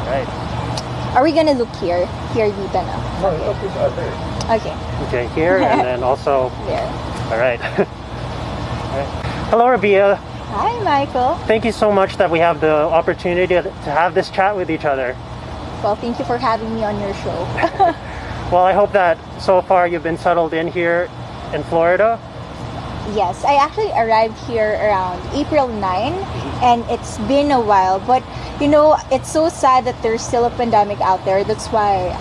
Right. Are we gonna look here? Here, dito na. No, okay. There. Okay. Okay, here and then also There. all right. All right. Hello, Rabiya. Hi, Michael. Thank you so much that we have the opportunity to have this chat with each other. Well, thank you for having me on your show. Well, I hope that so far you've been settled in here in Florida. Yes, I actually arrived here around April 9, and it's been a while. But, you know, it's so sad that there's still a pandemic out there. That's why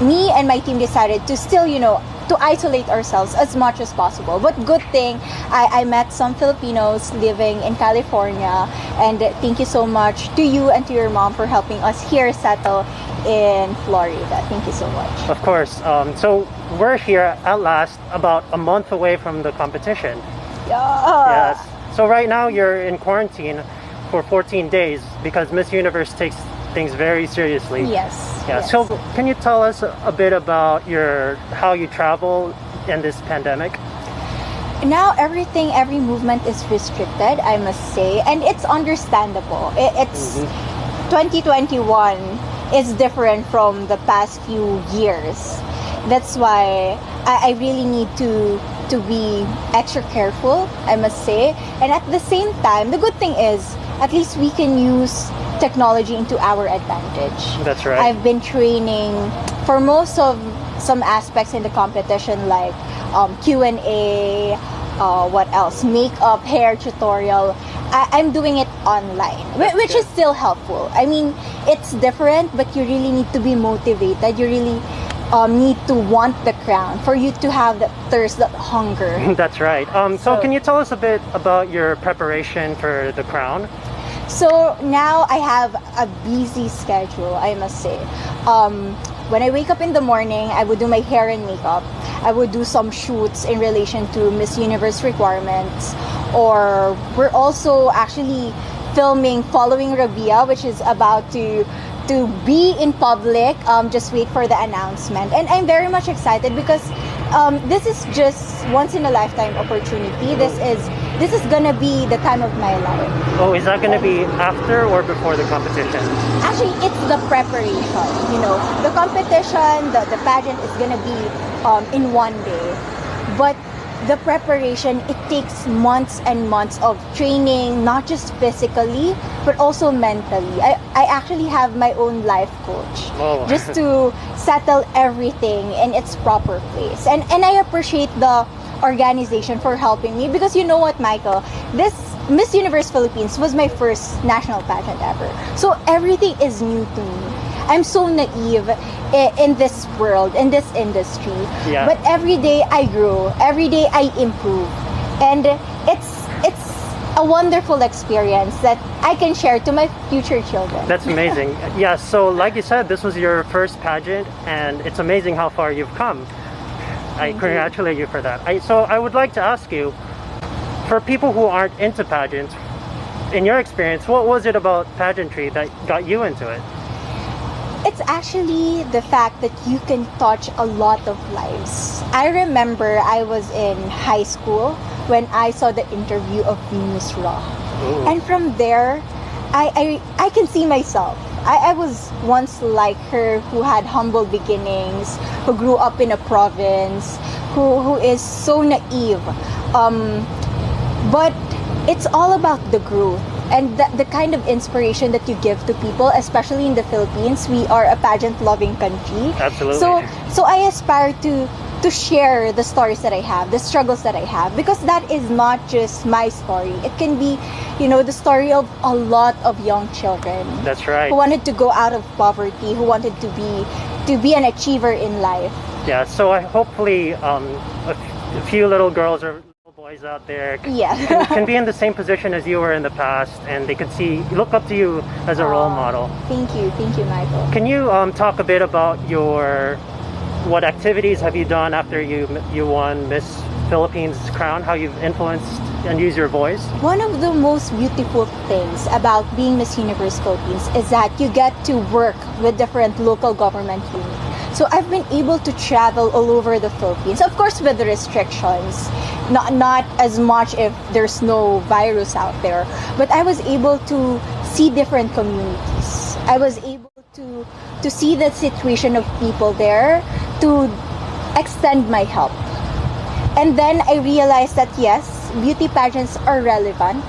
me and my team decided to still, you know, to isolate ourselves as much as possible. But good thing, I met some Filipinos living in California, and thank you so much to you and to your mom for helping us here settle in Florida. Thank you so much. Of course. So we're here at last, about a month away from the competition. Yeah. Yes. So right now you're in quarantine for 14 days because Miss Universe takes things very seriously. Yes. Yeah. Yes. So can you tell us a bit about how you travel in this pandemic? Now every movement is restricted, I must say, and it's understandable. It's 2021 is different from the past few years. That's why I really need to be extra careful, I must say. And at the same time, the good thing is at least we can use technology into our advantage. That's right. I've been training for most of some aspects in the competition, like Q&A, what else? Makeup, hair tutorial. I'm doing it online, which is still helpful. I mean, it's different, but you really need to be motivated. You really need to want the crown for you to have that thirst, that hunger. That's right. So can you tell us a bit about your preparation for the crown? So now I have a busy schedule, I must say. When I wake up in the morning, I would do my hair and makeup. I would do some shoots in relation to Miss Universe requirements. Or we're also actually filming Following Rabiya, which is about to be in public. Just wait for the announcement. And I'm very much excited because this is just once in a lifetime opportunity. This is gonna be the time of my life. Oh, is that gonna be after or before the competition? Actually, it's the preparation. You know, the competition, the pageant is gonna be in one day, but the preparation, it takes months and months of training, not just physically, but also mentally. I actually have my own life coach just to settle everything in its proper place. And I appreciate the organization for helping me because you know what, Michael? This Miss Universe Philippines was my first national pageant ever. So everything is new to me. I'm so naive in this world, in this industry. Yeah. But every day I grow, every day I improve. And it's a wonderful experience that I can share to my future children. That's amazing. Yeah, so like you said, this was your first pageant and it's amazing how far you've come. I congratulate you for that. So I would like to ask you, for people who aren't into pageants, in your experience, what was it about pageantry that got you into it? It's actually the fact that you can touch a lot of lives. I remember I was in high school when I saw the interview of Venus Raw. And from there, I can see myself. I was once like her, who had humble beginnings, who grew up in a province, who is so naive. But it's all about the growth and the kind of inspiration that you give to people, especially in the Philippines. We are a pageant-loving country. Absolutely. So I aspire to share the stories that I have, the struggles that I have, because that is not just my story. It can be, you know, the story of a lot of young children. That's right. Who wanted to go out of poverty, who wanted to be an achiever in life. Yeah, so hopefully a few little girls or little boys out there can be in the same position as you were in the past, and they could look up to you as a role model. Thank you, Michael. Can you talk a bit about what activities have you done after you won Miss Philippines crown? How you've influenced and used your voice? One of the most beautiful things about being Miss Universe Philippines is that you get to work with different local government units. So I've been able to travel all over the Philippines, of course with the restrictions, not as much if there's no virus out there, but I was able to see different communities. I was able to see the situation of people there, to extend my help. And then I realized that yes, beauty pageants are relevant,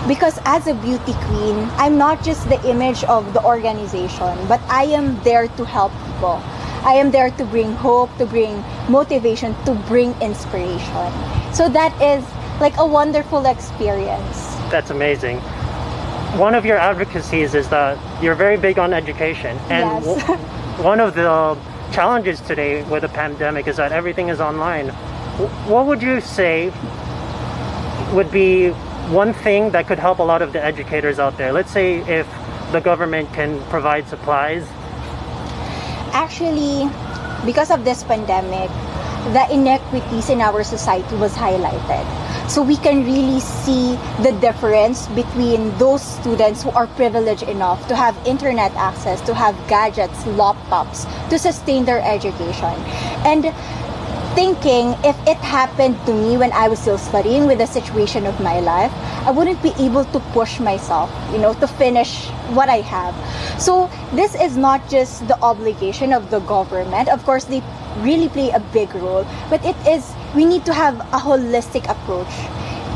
because as a beauty queen, I'm not just the image of the organization, but I am there to help people. I am there to bring hope, to bring motivation, to bring inspiration. So that is like a wonderful experience. That's amazing. One of your advocacies is that you're very big on education. And Yes. one of the challenges today with the pandemic is that everything is online. What would you say would be one thing that could help a lot of the educators out there? Let's say if the government can provide supplies. Actually, because of this pandemic, the inequities in our society was highlighted. So we can really see the difference between those students who are privileged enough to have internet access, to have gadgets, laptops, to sustain their education. And thinking, if it happened to me when I was still studying with the situation of my life, I wouldn't be able to push myself, to finish what I have. So this is not just the obligation of the government. Of course, they really play a big role, but we need to have a holistic approach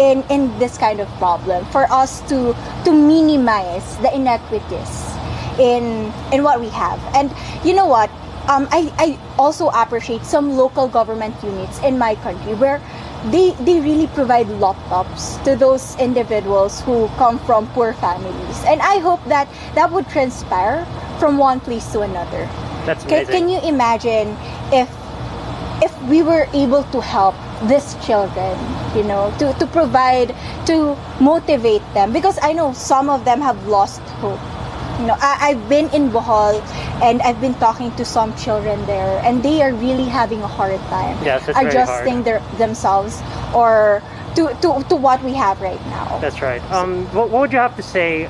in this kind of problem for us to minimize the inequities in what we have. And you know what? I also appreciate some local government units in my country where they really provide laptops to those individuals who come from poor families. And I hope that would transpire from one place to another. That's amazing. Can you imagine if we were able to help these children, to provide, to motivate them? Because I know some of them have lost hope. I've been in Bohol and I've been talking to some children there, and they are really having a hard time adjusting themselves or to what we have right now. That's right. What would you have to say?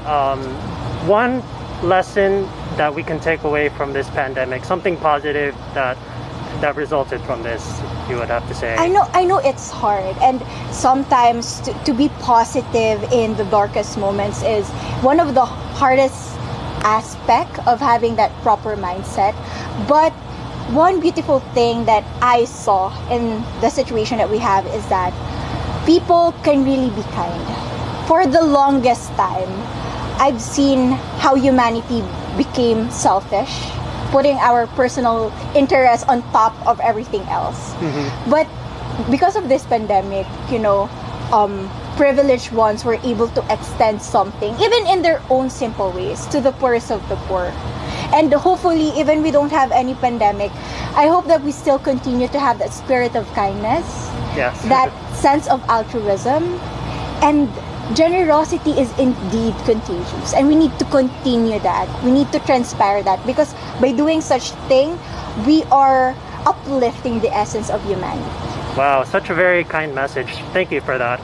One lesson that we can take away from this pandemic, something positive that resulted from this, you would have to say? I know it's hard, and sometimes to be positive in the darkest moments is one of the hardest aspect of having that proper mindset. But one beautiful thing that I saw in the situation that we have is that people can really be kind. For the longest time, I've seen how humanity became selfish, putting our personal interests on top of everything else. Mm-hmm. But because of this pandemic, privileged ones were able to extend something, even in their own simple ways, to the poorest of the poor. And hopefully, even we don't have any pandemic, I hope that we still continue to have that spirit of kindness, yes, that sense of altruism, and generosity is indeed contagious. And we need to continue that. We need to transpire that, because by doing such thing, we are uplifting the essence of humanity. Wow, such a very kind message. Thank you for that.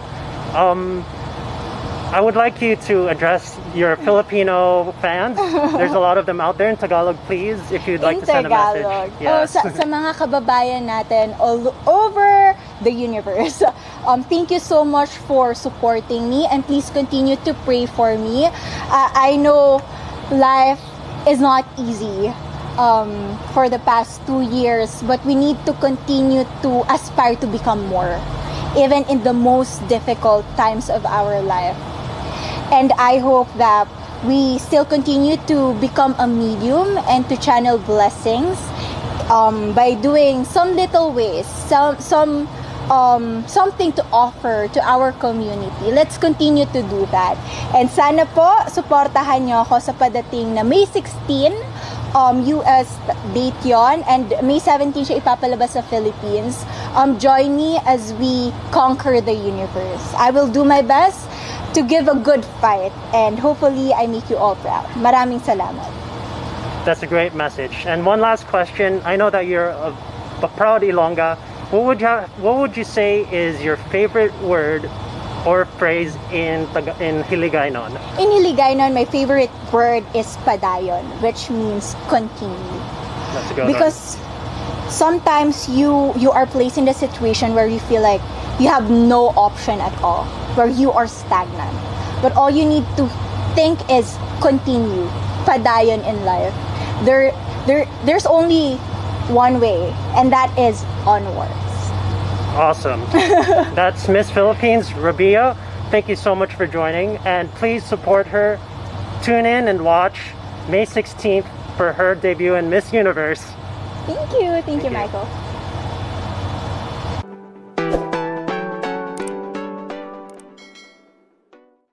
I would like you to address your Filipino fans. There's a lot of them out there in Tagalog, please, if you'd like to send a message. Yes. Sa mga kababayan natin all over the universe, thank you so much for supporting me, and please continue to pray for me. I know life is not easy for the past 2 years, but we need to continue to aspire to become more, even in the most difficult times of our life. And I hope that we still continue to become a medium and to channel blessings by doing some little ways, something to offer to our community. Let's continue to do that. And sana po, suportahan nyo ako sa padating na May 16, US date yon, and May 17 siya ipapalabas sa Philippines. Join me as we conquer the universe. I will do my best to give a good fight, and hopefully I make you all proud. Maraming salamat. That's a great message. And one last question. I know that you're a proud Ilongga. What would you say is your favorite word or phrase in Hiligaynon? In Hiligaynon, my favorite word is padayon, which means continue. That's a good because sometimes you are placed in a situation where you feel like you have no option at all, where you are stagnant. But all you need to think is continue, padayon in life. There's only one way, and that is onwards. Awesome. That's Miss Philippines, Rabiya. Thank you so much for joining, and please support her. Tune in and watch May 16th for her debut in Miss Universe. Thank you, Michael.